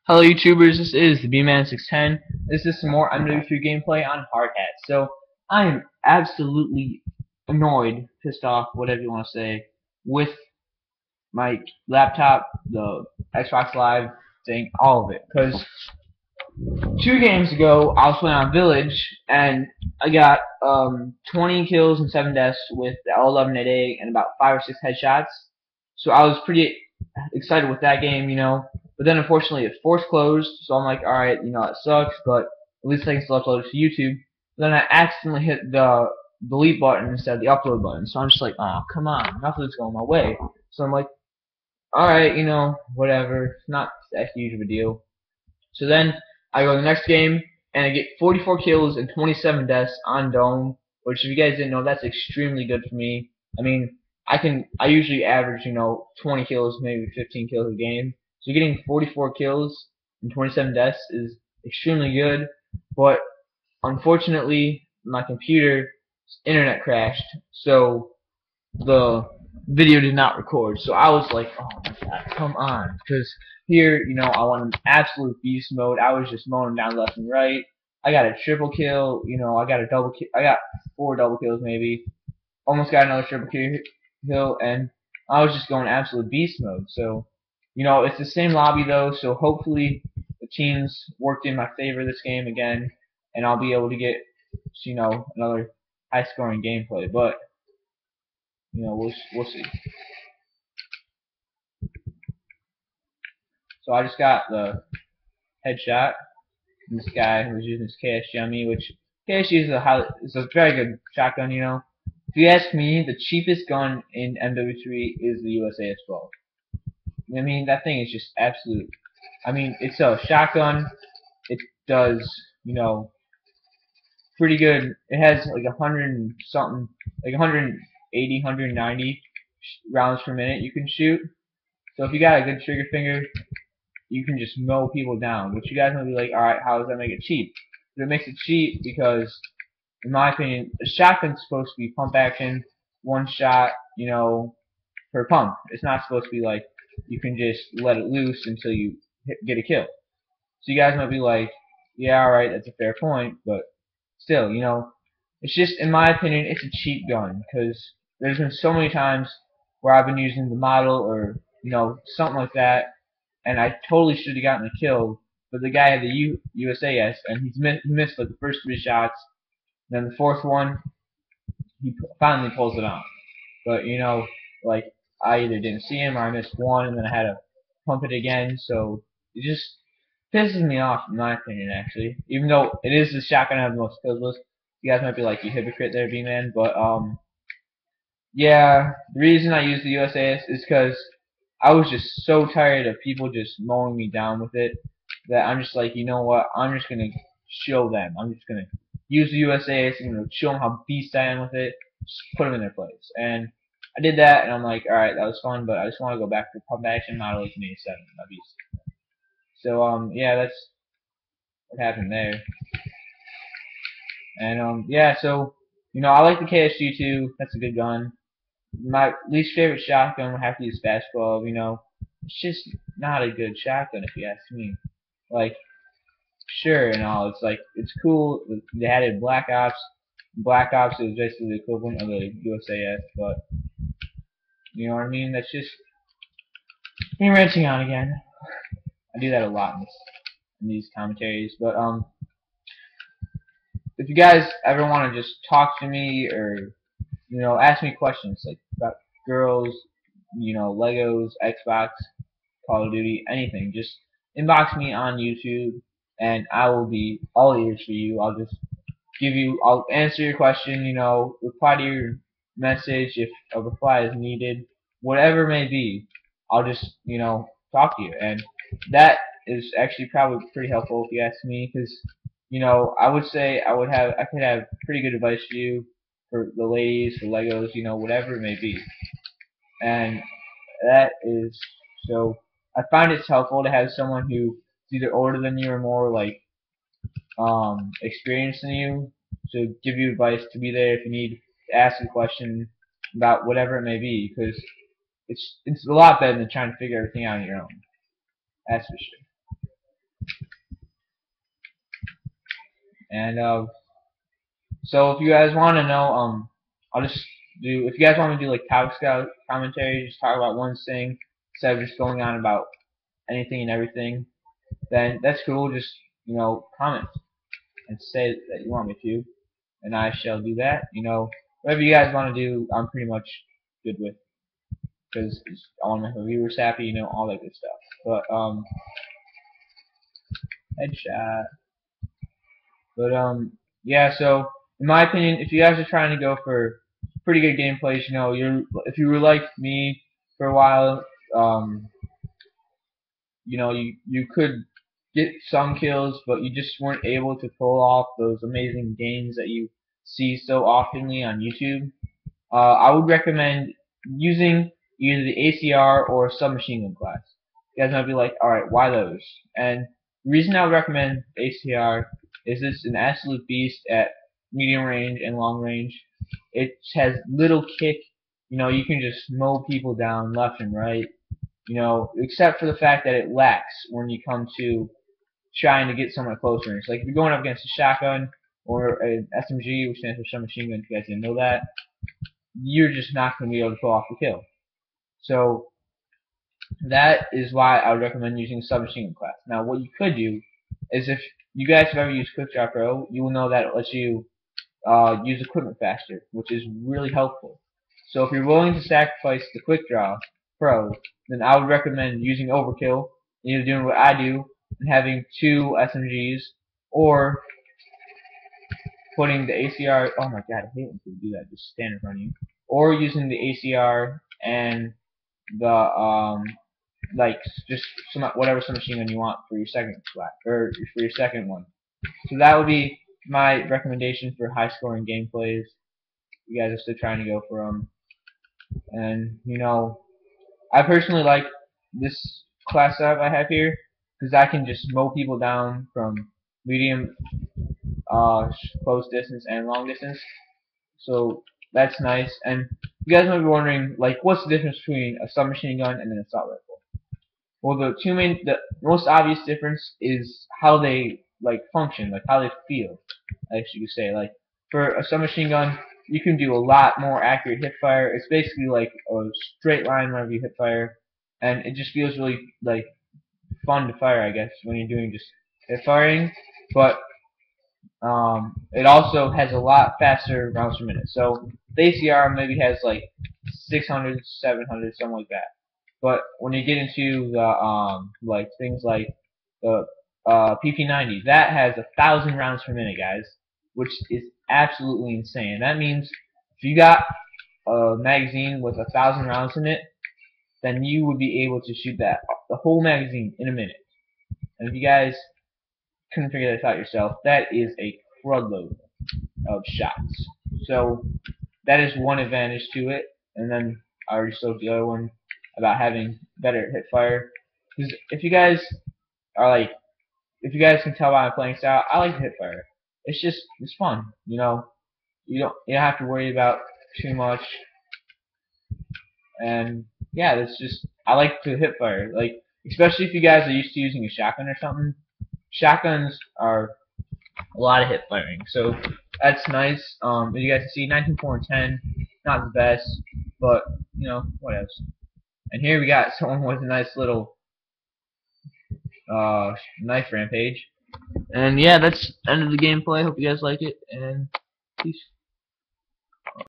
Hello YouTubers, this is the mw3. This is some more mw3 gameplay on Hard Hat. So, I am absolutely annoyed, pissed off, whatever you want to say, with my laptop, the Xbox Live thing, all of it. Because 2 games ago, I was playing on Village, and I got 20 kills and 7 deaths with the L11 and about 5 or 6 headshots. So I was pretty excited with that game. But then unfortunately it force closed, so I'm like, alright, it sucks, but at least I can still upload it to YouTube. But then I accidentally hit the delete button instead of the upload button, so I'm just like, oh, come on, nothing's going my way. So I'm like, alright, whatever, it's not that huge of a deal. So then I go to the next game, and I get 44 kills and 27 deaths on Dome, which if you guys didn't know, that's extremely good for me. I mean, I usually average, 20 kills, maybe 15 kills a game. So getting 44 kills and 27 deaths is extremely good, but unfortunately, my computer's internet crashed, so the video did not record. So I was like, oh my god, come on. Because here, I want an absolute beast mode. I was just mowing down left and right. I got a triple kill, I got a double kill. I got 4 double kills maybe. Almost got another triple kill, and I was just going absolute beast mode. So, it's the same lobby though, so hopefully the teams worked in my favor this game again, and I'll be able to get, another high scoring gameplay. But we'll see. So I just got the headshot from this guy who was using his KSG on me, which KSG is a very good shotgun. If you ask me, the cheapest gun in mw3 is the USAS-12. I mean, that thing is just absolute. I mean, it's a shotgun. It does, pretty good. It has like 100 and something, like 180, 190 rounds per minute you can shoot. So if you got a good trigger finger, you can just mow people down. But you guys might be like, alright, how does that make it cheap? But it makes it cheap because, in my opinion, a shotgun's supposed to be pump action, one shot, per pump. It's not supposed to be like you can just let it loose until you get a kill. So you guys might be like, yeah, alright, that's a fair point, but still, it's just, in my opinion, it's a cheap gun, because there's been so many times where I've been using the model or, something like that, and I totally should have gotten a kill, but the guy had the USAS, and he missed like the first 3 shots, and then the 4th one, he finally pulls it on. But, like, I either didn't see him or I missed one, and then I had to pump it again, so it just pisses me off, in my opinion, actually. Even though it is the shotgun I have the most kills with. You guys might be like, you hypocrite there, B-Man, but, yeah, the reason I use the USAS is because I was just so tired of people just mowing me down with it that I'm just like, you know what, I'm just going to show them. I'm just going to use the USAS, I'm going to show them how beast I am with it, just put them in their place. And I did that, and I'm like, alright, that was fun, but I just want to go back to pump action model 1887, my beast. So, yeah, that's what happened there. And, yeah, so, I like the KSG too, that's a good gun. My least favorite shotgun would have to be the Spaz 12, It's just not a good shotgun if you ask me. Like, sure and all, it's like, it's cool, they had it in Black Ops. Black Ops is basically the equivalent of the USAS, but, you know what I mean? That's just me ranting on again. I do that a lot in these commentaries, but, if you guys ever want to just talk to me or ask me questions like about girls, Legos, Xbox, Call of Duty, anything. Just inbox me on YouTube, and I will be all ears for you. I'll answer your question, reply to your message if a reply is needed, whatever it may be. I'll just, talk to you, and that is actually probably pretty helpful if you ask me, because, I would say I could have pretty good advice for you, for the ladies, for Legos, whatever it may be. And that is, so I find it's helpful to have someone who is either older than you or more like experienced than you to give you advice, to be there if you need to ask a question about whatever it may be, because it's a lot better than trying to figure everything out on your own. That's for sure. And so if you guys want to know, I'll just do. If you guys want me to do like topic scout commentary, just talk about one thing instead of just going on about anything and everything, then that's cool. Just comment and say that you want me to, and I shall do that. Whatever you guys want to do, I'm pretty much good with, because I want to make my viewers happy, all that good stuff. But headshot. But yeah. So in my opinion, if you guys are trying to go for pretty good gameplays, if you were like me for a while, you could get some kills, but you just weren't able to pull off those amazing games that you see so oftenly on YouTube. I would recommend using either the ACR or submachine gun class. You guys might be like, alright, why those? And the reason I would recommend ACR is it's an absolute beast at medium range and long range. It has little kick. You can just mow people down left and right. Except for the fact that it lacks when you come to trying to get someone at close range. Like if you're going up against a shotgun or an SMG, which stands for submachine gun, if you guys didn't know that, you're just not going to be able to pull off the kill. So that is why I would recommend using submachine gun class. Now, what you could do is, if you guys have ever used QuickDraw Pro, you will know that it lets you use equipment faster, which is really helpful. So if you're willing to sacrifice the QuickDraw Pro, then I would recommend using Overkill, either doing what I do and having 2 SMGs, or putting the ACR. Oh my god, I hate when people do that. Just stand in front of you. Or using the ACR and the like just whatever submachine gun you want for your second flat, or for your second one. So that would be my recommendation for high scoring gameplays. You guys are still trying to go for them, and I personally like this class setup I have here because I can just mow people down from medium, close distance and long distance. So that's nice. And you guys might be wondering, like, what's the difference between a submachine gun and an assault rifle? Well, the most obvious difference is how they function, like how they feel, I guess you could say. Like for a submachine gun, you can do a lot more accurate hip fire. It's basically like a straight line whenever you hip fire, and it just feels really fun to fire, I guess, when you're doing just hip firing. But it also has a lot faster rounds per minute. So the ACR maybe has like 600, 700, something like that. But when you get into the things like the PP90, that has 1,000 rounds per minute, guys, which is absolutely insane. That means if you got a magazine with 1,000 rounds in it, then you would be able to shoot the whole magazine in a minute. And if you guys couldn't figure this out yourself, that is a crudload of shots. So that is one advantage to it. And then I already spoke the other one about having better hip fire. Because if you guys can tell by my playing style, I like to hip fire. It's fun. You don't have to worry about too much. And yeah, I like to hip fire. Like, especially if you guys are used to using a shotgun or something. Shotguns are a lot of hip firing, so that's nice. As you guys can see, 19.4 and 10, not the best, but what else? And here we got someone with a nice little knife rampage. And yeah, that's end of the gameplay. Hope you guys like it, and peace.